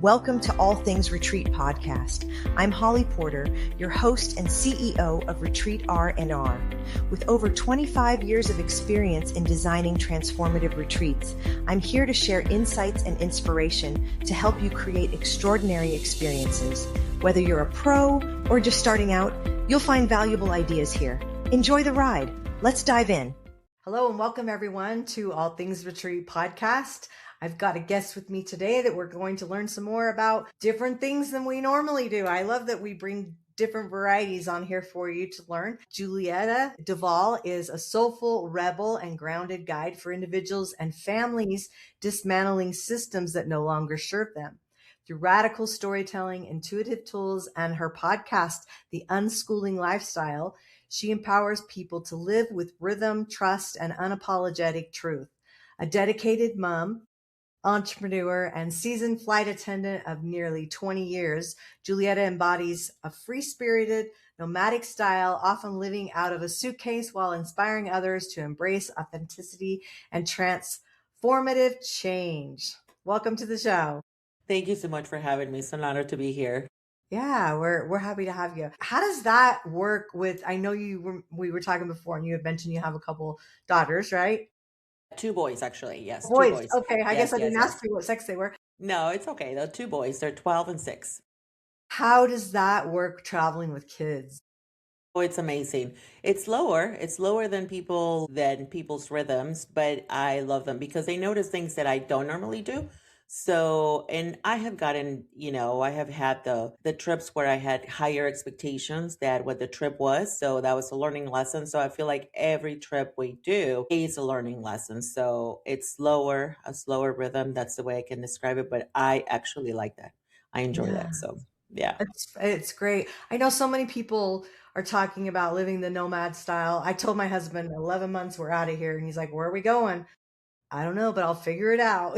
Welcome to All Things Retreat podcast. I'm Holly Porter, your host and CEO of Retreat R&R. With over 25 years of experience in designing transformative retreats, I'm here to share insights and inspiration to help you create extraordinary experiences. Whether you're a pro or just starting out, you'll find valuable ideas here. Enjoy the ride. Let's dive in. Hello and welcome everyone to All Things Retreat podcast. I've got a guest with me today that we're going to learn some more about different things than we normally do. I love that we bring different varieties on here for you to learn. Julietta Duvall is a soulful, rebel, and grounded guide for individuals and families dismantling systems that no longer serve them. Through radical storytelling, intuitive tools, and her podcast, The Unschooling Lifestyle, she empowers people to live with rhythm, trust, and unapologetic truth. A dedicated mom, entrepreneur, and seasoned flight attendant of nearly 20 years, Julietta embodies a free-spirited, nomadic style, often living out of a suitcase while inspiring others to embrace authenticity and transformative change. Welcome to the show. Thank you so much for having me. It's an honor to be here. Yeah, we're happy to have you. How does that work with, I know we were talking before and you had mentioned you have a couple daughters, right? 2 boys, actually. Yes, Boys. 2 boys. Okay, I guess I didn't ask you what sex they were. No, it's okay. They're 2 boys. They're 12 and 6. How does that work traveling with kids? Oh, it's amazing. It's lower. It's lower than people's rhythms, but I love them because they notice things that I don't normally do. So, and I have gotten, I have had the trips where I had higher expectations than what the trip was. So that was a learning lesson. So I feel like every trip we do is a learning lesson. So it's a slower rhythm. That's the way I can describe it. But I actually like that. I enjoy that. So yeah. It's great. I know so many people are talking about living the nomad style. I told my husband 11 months we're out of here. And he's like, where are we going? I don't know, but I'll figure it out.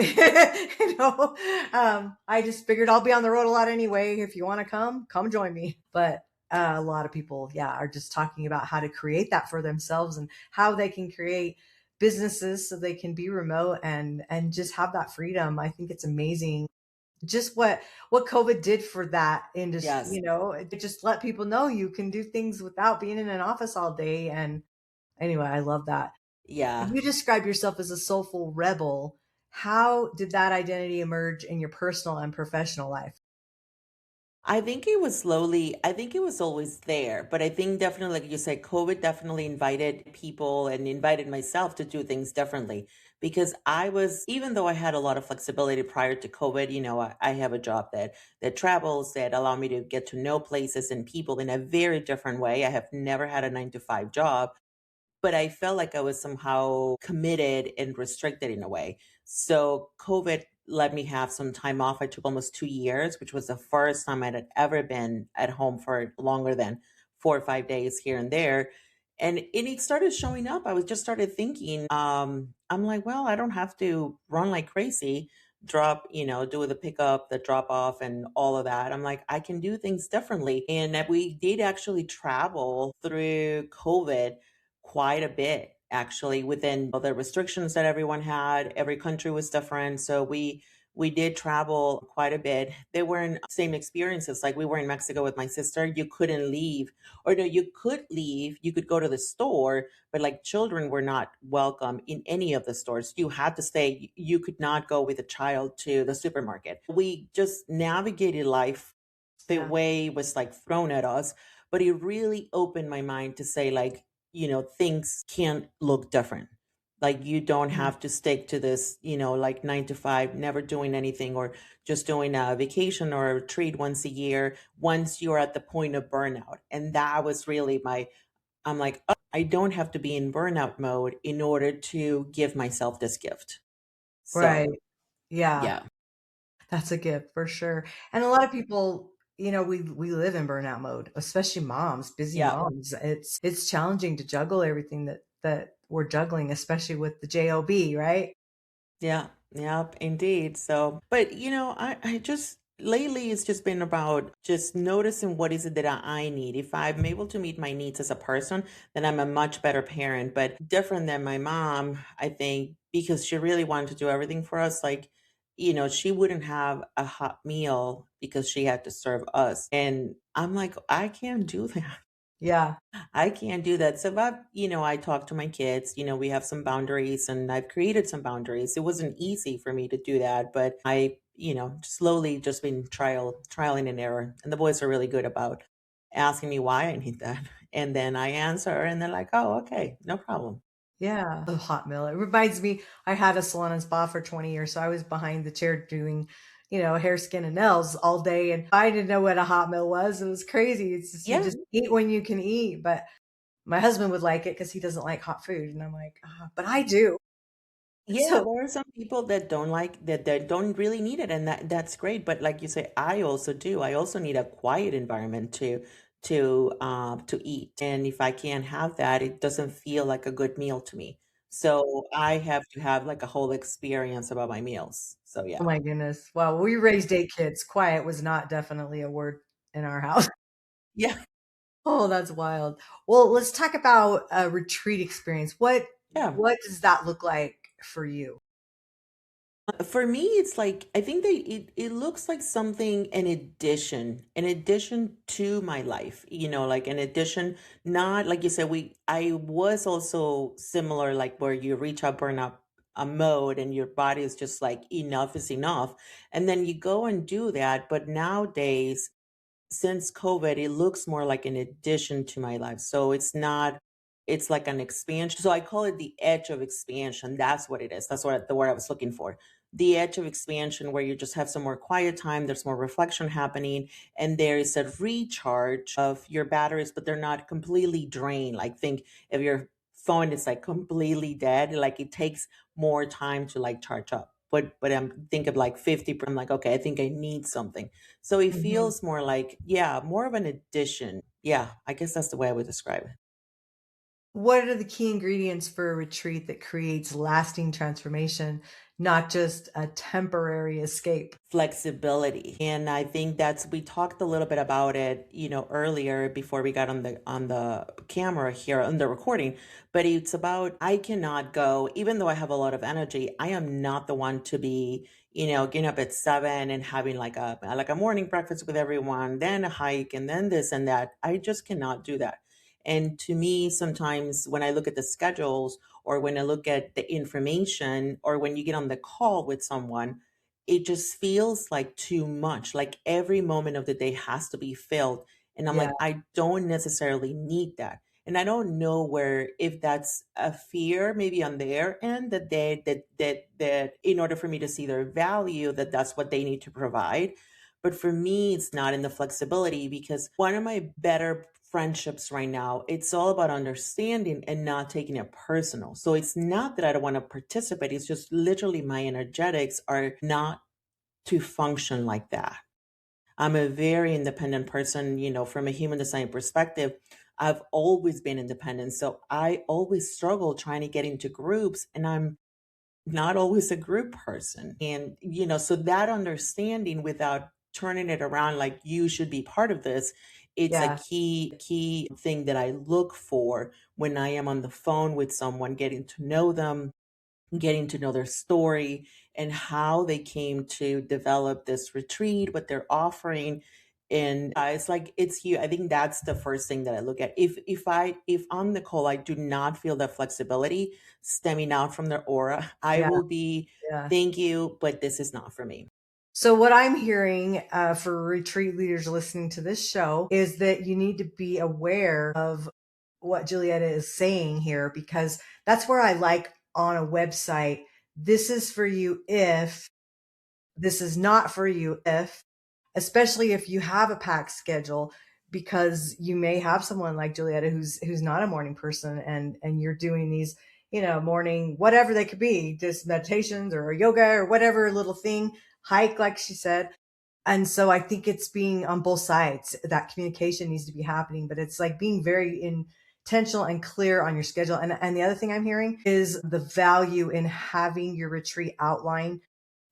I just figured I'll be on the road a lot anyway. If you want to come join me. But a lot of people, are just talking about how to create that for themselves and how they can create businesses so they can be remote and just have that freedom. I think it's amazing. Just what COVID did for that industry, Yes. It just let people know you can do things without being in an office all day. And anyway, I love that. Yeah. You describe yourself as a soulful rebel. How did that identity emerge in your personal and professional life? I think it was always there, but I think definitely, like you said, COVID definitely invited people and invited myself to do things differently because even though I had a lot of flexibility prior to COVID, I have a job that travels, that allow me to get to know places and people in a very different way. I have never had a 9 to 5 job, but I felt like I was somehow committed and restricted in a way. So COVID let me have some time off. I took almost 2 years, which was the first time I had ever been at home for longer than 4 or 5 days here and there. And it started showing up. Just started thinking, I'm like, well, I don't have to run like crazy, do the pickup, the drop off and all of that. I'm like, I can do things differently. And that we did actually travel through COVID quite a bit actually within the restrictions that everyone had. Every country was different. So we did travel quite a bit. They weren't same experiences. Like we were in Mexico with my sister. You couldn't leave. Or no, you could leave. You could go to the store, but like children were not welcome in any of the stores. You had to stay. You could not go with a child to the supermarket. We just navigated life the way it was like thrown at us. But it really opened my mind to say like, things can't look different. Like you don't have to stick to this, like 9 to 5, never doing anything or just doing a vacation or a retreat once a year once you're at the point of burnout. And that was really I'm like, oh, I don't have to be in burnout mode in order to give myself this gift. So, Right. Yeah. Yeah. That's a gift for sure. And a lot of people, we live in burnout mode, especially moms, busy moms. It's challenging to juggle everything that we're juggling, especially with the job, right? Yeah. Indeed. So, but I just lately it's just been about just noticing what is it that I need. If I'm able to meet my needs as a person, then I'm a much better parent. But different than my mom, I think, because she really wanted to do everything for us. Like she wouldn't have a hot meal because she had to serve us. And I'm like, I can't do that. Yeah. I can't do that. So I talk to my kids, we have some boundaries and I've created some boundaries. It wasn't easy for me to do that, but I, slowly just been trialing and error. And the boys are really good about asking me why I need that. And then I answer and they're like, oh, okay, no problem. Yeah. The hot mill. It reminds me, I had a salon and spa for 20 years. So I was behind the chair doing, hair, skin, and nails all day. And I didn't know what a hot mill was. It was crazy. It's just, you Yeah. just eat when you can eat. But my husband would like it because he doesn't like hot food. And I'm like, but I do. Yeah, So, there are some people that don't like that don't really need it, and that's great. But like you say, I also do. I also need a quiet environment to eat. And if I can't have that, it doesn't feel like a good meal to me. So I have to have like a whole experience about my meals. So oh yeah. my goodness. Well, we raised 8 kids. Quiet was not definitely a word in our house. Yeah. Oh, that's wild. Well, let's talk about a retreat experience. What Yeah. what does that look like for you? For me, it's like I think that it looks like something in addition to my life, like an addition, not like you said, I was also similar, like where you reach a burnout a mode and your body is just like enough is enough. And then you go and do that. But nowadays, since COVID, it looks more like an addition to my life. So it's like an expansion. So I call it the edge of expansion. That's what it is. That's what the word I was looking for. The edge of expansion, where you just have some more quiet time, there's more reflection happening, and there is a recharge of your batteries, but they're not completely drained. Like, think if your phone is like completely dead, like it takes more time to like charge up. But I'm think of like 50%. I'm like, okay, I think I need something. So it Mhm. feels more like, yeah, more of an addition. Yeah, I guess that's the way I would describe it. What are the key ingredients for a retreat that creates lasting transformation, not just a temporary escape? Flexibility. And I think we talked a little bit about it, earlier before we got on the camera here on the recording, but it's about I cannot go, even though I have a lot of energy, I am not the one to be, getting up at 7 and having like a morning breakfast with everyone, then a hike and then this and that. I just cannot do that. And to me, sometimes when I look at the schedules or when I look at the information or when you get on the call with someone, it just feels like too much. Like every moment of the day has to be filled. And I'm Yeah, like, I don't necessarily need that. And I don't know where if that's a fear maybe on their end that in order for me to see their value, that's what they need to provide. But for me, it's not in the flexibility because one of my better friendships right now, it's all about understanding and not taking it personal. So it's not that I don't want to participate. It's just literally my energetics are not to function like that. I'm a very independent person, from a human design perspective. I've always been independent. So I always struggle trying to get into groups and I'm not always a group person. And, so that understanding without turning it around like you should be part of this, it's a yeah. key thing that I look for when I am on the phone with someone, getting to know them, getting to know their story and how they came to develop this retreat, what they're offering. And it's like it's huge. I think that's the first thing that I look at. If on the call I do not feel that flexibility stemming out from their aura, I Yeah, will be yeah. thank you, but this is not for me. So what I'm hearing for retreat leaders listening to this show is that you need to be aware of what Julietta is saying here, because that's where I like on a website, this is for you if, this is not for you if, especially if you have a packed schedule, because you may have someone like Julietta who's not a morning person, and you're doing these, morning, whatever they could be, just meditations or yoga or whatever little thing, hike, like she said. And so I think it's being on both sides. That communication needs to be happening, but it's like being very intentional and clear on your schedule. And the other thing I'm hearing is the value in having your retreat outline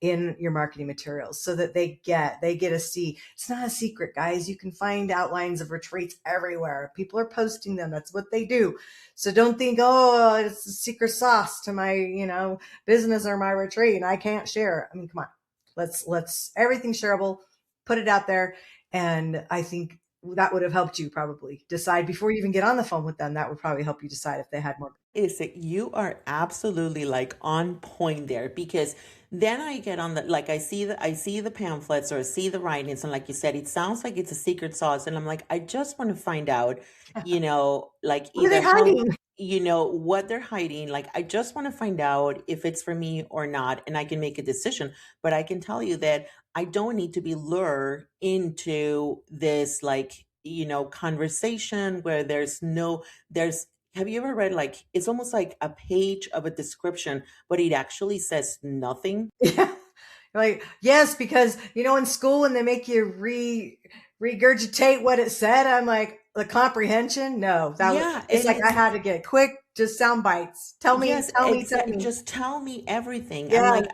in your marketing materials so that they get to see. It's not a secret, guys. You can find outlines of retreats everywhere. People are posting them. That's what they do. So don't think, oh, it's a secret sauce to my, business or my retreat and I can't share. I mean, come on. Let's everything's shareable, put it out there. And I think that would have helped you probably decide before you even get on the phone with them. That would probably help you decide if they had more. Is that you are absolutely like on point there, because then I get on the, like, I see the pamphlets or I see the writings, and like you said, it sounds like it's a secret sauce, and I'm like, I just want to find out, like What are they either how, hiding? what they're hiding. Like, I just want to find out if it's for me or not, and I can make a decision. But I can tell you that I don't need to be lured into this, like, conversation where there's have you ever read, like, it's almost like a page of a description, but it actually says nothing? Yeah. Like, yes, because in school when they make you regurgitate what it said, I'm like, the comprehension? No, Yeah, it's and like I it's had to get quick, just sound bites. Tell me, yes, tell me, tell exactly. me. Just tell me everything. I'm Yeah, like,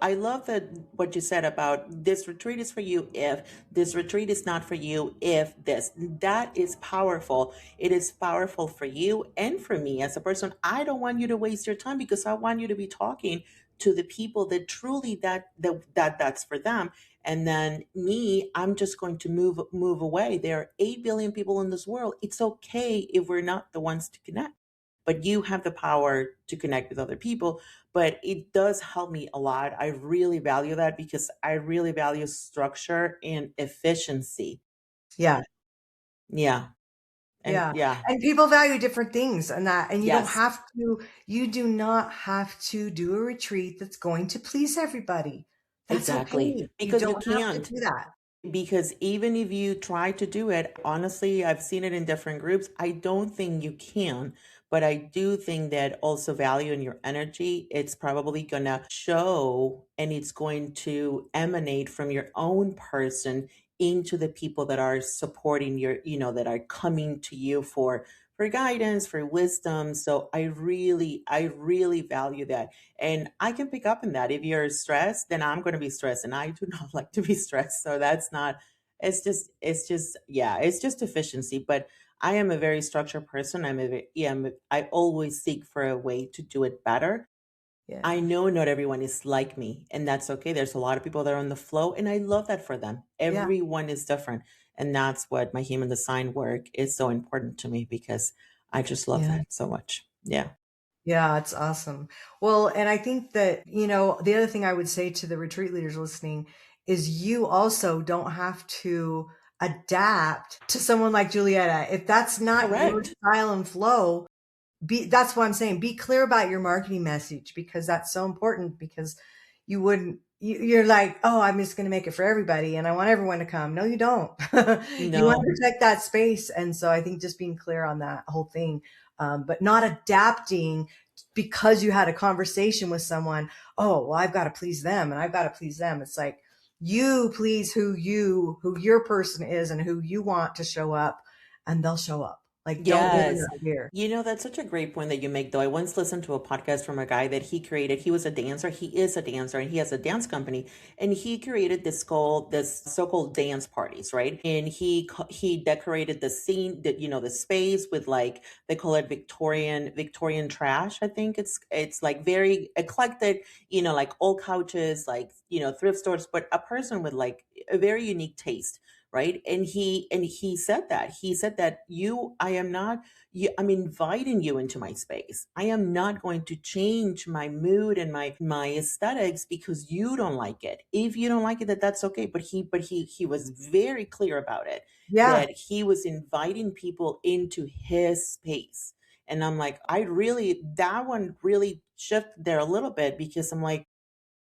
I love that what you said about this retreat is for you if this retreat is not for you if this. That is powerful. It is powerful for you and for me as a person. I don't want you to waste your time because I want you to be talking to the people that truly that's for them. And then me, I'm just going to move away. There are 8 billion people in this world. It's okay if we're not the ones to connect, but you have the power to connect with other people. But it does help me a lot. I really value that because I really value structure and efficiency. yeah, Yeah. And yeah. yeah, And people value different things and you don't yes, have to, you do not have to do a retreat that's going to please everybody. That's exactly. okay. You Because you don't have to can't. do that. Because even if you try to do it, honestly, I've seen it in different groups. I don't think you can, but I do think that also value in your energy, it's probably gonna show and it's going to emanate from your own person into the people that are supporting that are coming to you for guidance, for wisdom. So I really value that. And I can pick up on that. If you're stressed, then I'm going to be stressed. And I do not like to be stressed. So that's not, yeah, it's just efficiency. But I am a very structured person. I always seek for a way to do it better. I Yeah. know not everyone is like me, and that's okay. There's a lot of people that are on the flow, and I love that for them. Yeah. Everyone is different. And that's what my human design work is so important to me because I just love Yeah. that so much. Yeah. Yeah, it's awesome. Well, and I think that, the other thing I would say to the retreat leaders listening is you also don't have to adapt to someone like Julietta. If that's not your Correct. style and flow, that's what I'm saying. Be clear about your marketing message because that's so important because you're like, oh, I'm just going to make it for everybody and I want everyone to come. No, you don't. You want to No. protect that space. And so I think just being clear on that whole thing, but not adapting because you had a conversation with someone. Oh, well, I've got to please them and I've got to please them. It's like you please who your person is and who you want to show up and they'll show up. Like, don't go to Yes. that here. That's such a great point that you make, though. I once listened to a podcast from a guy that he was a dancer. He is a dancer and he has a dance company. And he created this so-called dance parties, right? And he decorated the scene, the space with, like, they call it Victorian trash. I think it's like very eclectic, like old couches, like, thrift stores, but a person with like a very unique taste, right? And he said that I am not you, I'm inviting you into my space. I am not going to change my mood and my aesthetics because you don't like it. If you don't like it, that's okay. But he was very clear about it, Yeah. that he was inviting people into his space. And I'm like, that one really shifted there a little bit because I'm like,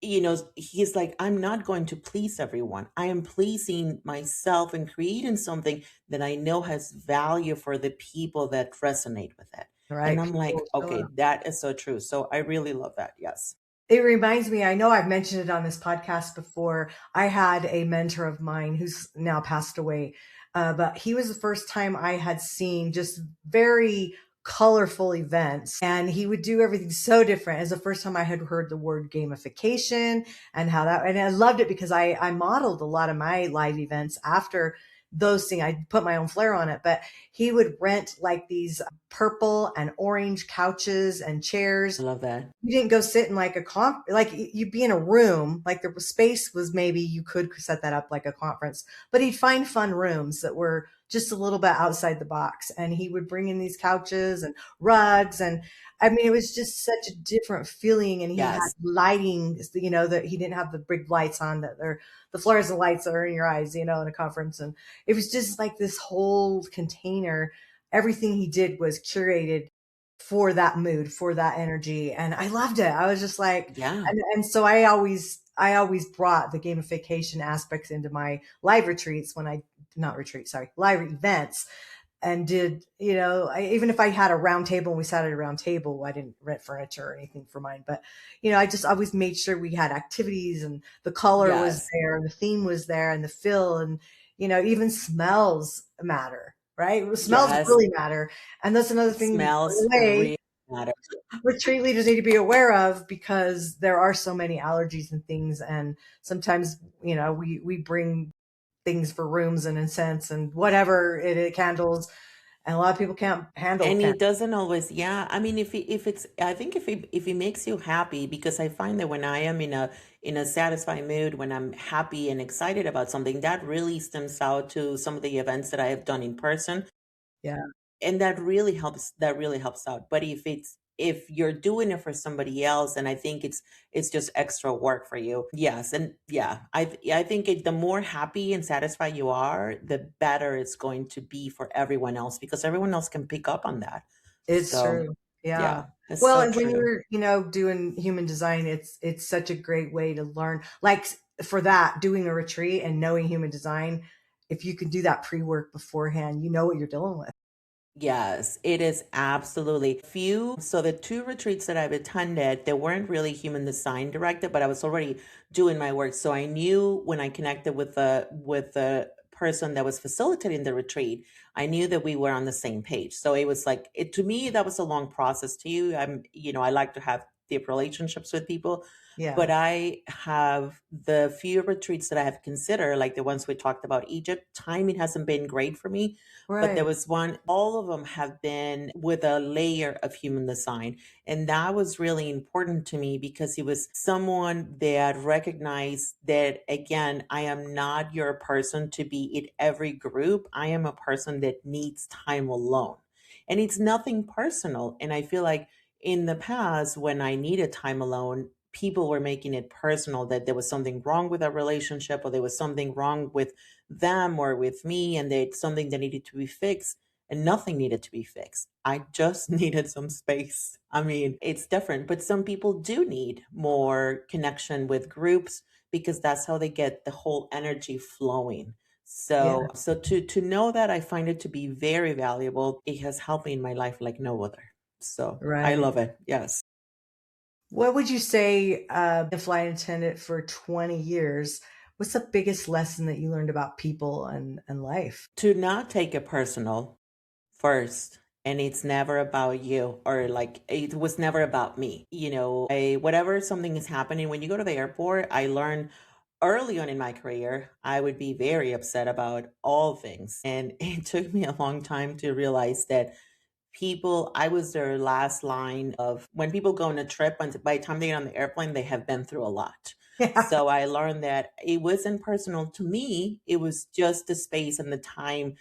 he's like, I'm not going to please everyone. I am pleasing myself and creating something that I know has value for the people that resonate with it. And Right. I'm People like, will show okay, up. that is so true. So I really love that. Yes. It reminds me, I know I've mentioned it on this podcast before. I had a mentor of mine who's now passed away, but he was the first time I had seen just very colorful events. And he would do everything so different. As the first time I had heard the word gamification and and I loved it because I modeled a lot of my live events after those things. I put my own flair on it, but he would rent like these purple and orange couches and chairs. I love that. You didn't go sit in like like you'd be in a room, like the space was, maybe you could set that up like a conference, but he'd find fun rooms that were just a little bit outside the box. And he would bring in these couches and rugs. And I mean, it was just such a different feeling. And he had Yes. lighting, that he didn't have the big lights on that are the fluorescent lights that are in your eyes, in a conference. And it was just like this whole container. Everything he did was curated for that mood, for that energy. And I loved it. I was just like, Yeah. and so I always brought the gamification aspects into my live retreats not retreats, sorry, live events. And did, even if I had a round table and we sat at a round table, I didn't rent furniture or anything for mine, but, I just always made sure we had activities and the color was Yes. there and the theme was there and the feel and, even smells matter, right? Smells Yes. really matter. And that's another thing, by Smells the way, really matter. retreat leaders need to be aware of, because there are so many allergies and things. And sometimes, we bring things for rooms and incense and whatever candles. And a lot of people can't handle And candles. it doesn't always, yeah. I mean, if it's, I think if it makes you happy, because I find that when I am in a satisfied mood, when I'm happy and excited about something, that really stems out to some of the events that I have done in person, Yeah, and that really helps out. But if you're doing it for somebody else, and I think it's just extra work for you. Yes. And yeah, I think the more happy and satisfied you are, the better it's going to be for everyone else, because everyone else can pick up on that. it's So true. Yeah. yeah, it's Well, so and when true. you're, doing human design, it's such a great way to learn. Like for that, doing a retreat and knowing human design, if you can do that pre-work beforehand, you know what you're dealing with. Yes, it is absolutely few. So the two retreats that I've attended, they weren't really human design directed, but I was already doing my work. So I knew when I connected with the person that was facilitating the retreat, I knew that we were on the same page. So it was like it to me, that was a long process to you. I like to have deep relationships with people, Yeah. but I have the few retreats that I have considered, like the ones we talked about Egypt, timing hasn't been great for me, but there Right. was one, all of them have been with a layer of human design. And that was really important to me, because he was someone that recognized that, again, I am not your person to be in every group. I am a person that needs time alone. And it's nothing personal. And I feel like in the past, when I needed time alone, people were making it personal, that there was something wrong with our relationship, or there was something wrong with them or with me, and they something that needed to be fixed. And nothing needed to be fixed. I just needed some space. I mean, it's different, but some people do need more connection with groups, because that's how they get the whole energy flowing. Yeah. So to know that, I find it to be very valuable. It has helped me in my life like no other. So I Right. love it. Yes. What would you say, a flight attendant for 20 years? What's the biggest lesson that you learned about people and life? To not take it personal first, and it's never about you, or like it was never about me. Whatever something is happening when you go to the airport, I learned early on in my career, I would be very upset about all things, and it took me a long time to realize that people, I was their last line of when people go on a trip, and by the time they get on the airplane, they have been through a lot. Yeah. So I learned that it wasn't personal to me, it was just the space and the time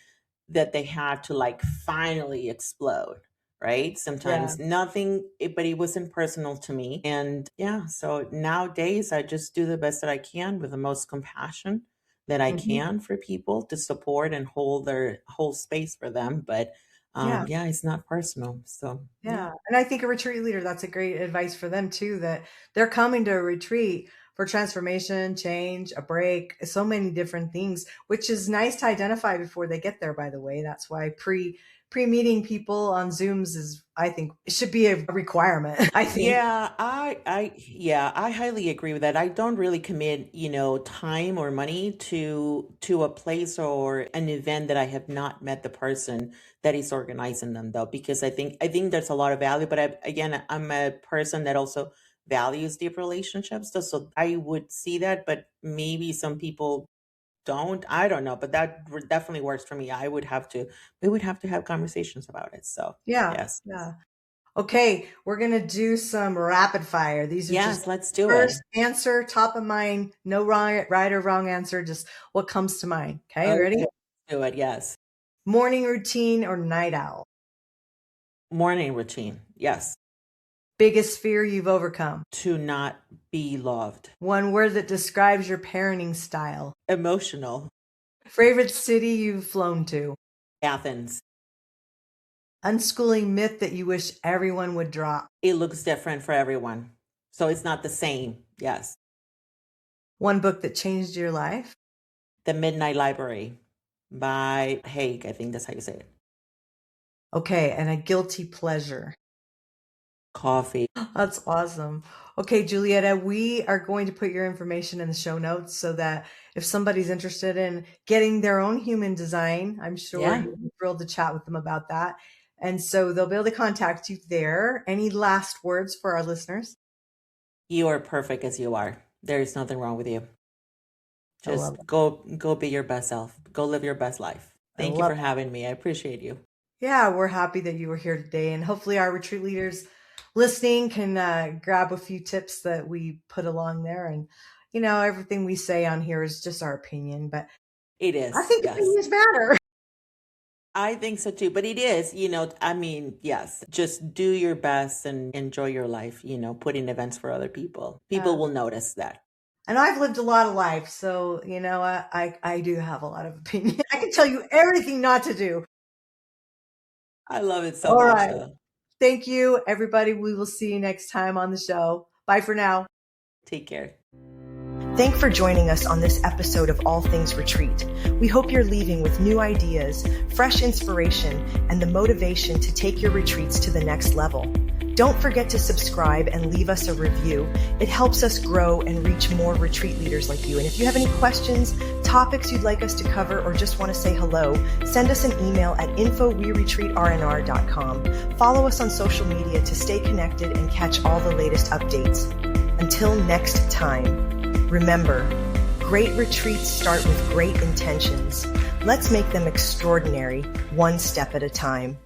that they had to like finally explode, right? Yeah. Sometimes nothing, but it wasn't personal to me. And yeah, so nowadays I just do the best that I can with the most compassion that I Mhm. can for people, to support and hold their whole space for them. But Yeah. yeah, it's not personal. So yeah. Yeah. And I think a retreat leader, that's a great advice for them too, that they're coming to a retreat for transformation, change, a break, so many different things, which is nice to identify before they get there, by the way. That's why pre-meeting people on Zooms is, I think, it should be a requirement, I think. I highly agree with that. I don't really commit, time or money to a place or an event that I have not met the person that is organizing them, though, because I think there's a lot of value. But again, I'm a person that also values deep relationships, so I would see that, but maybe some people don't. I don't know, but that definitely works for me. We would have to have conversations about it. So, Yeah. yes. Yeah. Okay, we're going to do some rapid fire. These are just Yes, let's do it. first answer, top of mind, no wrong, right or wrong answer, just what comes to mind. Okay, ready? Okay, do it. Yes. Morning routine or night owl? Morning routine. Yes. Biggest fear you've overcome? To not be loved. One word that describes your parenting style? Emotional. Favorite city you've flown to? Athens. Unschooling myth that you wish everyone would drop? It looks different for everyone. So it's not the same. Yes. One book that changed your life? The Midnight Library by Haig. I think that's how you say it. Okay, and a guilty pleasure? Coffee. That's awesome. Okay, Julietta, we are going to put your information in the show notes so that if somebody's interested in getting their own human design, I'm sure you'll be thrilled to chat with them about that. And so they'll be able to contact you there. Any last words for our listeners? You are perfect as you are. There is nothing wrong with you. Just go be your best self. Go live your best life. Thank you for having me. I appreciate you. Yeah, we're happy that you were here today. And hopefully our retreat leaders listening can grab a few tips that we put along there. And, you know, everything we say on here is just our opinion, but it is. I think opinions matter. I think so too, but it is, you know, I mean, yes, just do your best and enjoy your life, you know, put in events for other people. People will notice that. And I've lived a lot of life. So, you know, I do have a lot of opinion. I can tell you everything not to do. I love it so much. Right. Though. Thank you, everybody. We will see you next time on the show. Bye for now. Take care. Thanks for joining us on this episode of All Things Retreat. We hope you're leaving with new ideas, fresh inspiration, and the motivation to take your retreats to the next level. Don't forget to subscribe and leave us a review. It helps us grow and reach more retreat leaders like you. And if you have any questions, topics you'd like us to cover, or just want to say hello, send us an email at info@weretreatrnr.com. Follow us on social media to stay connected and catch all the latest updates. Until next time, remember, great retreats start with great intentions. Let's make them extraordinary, one step at a time.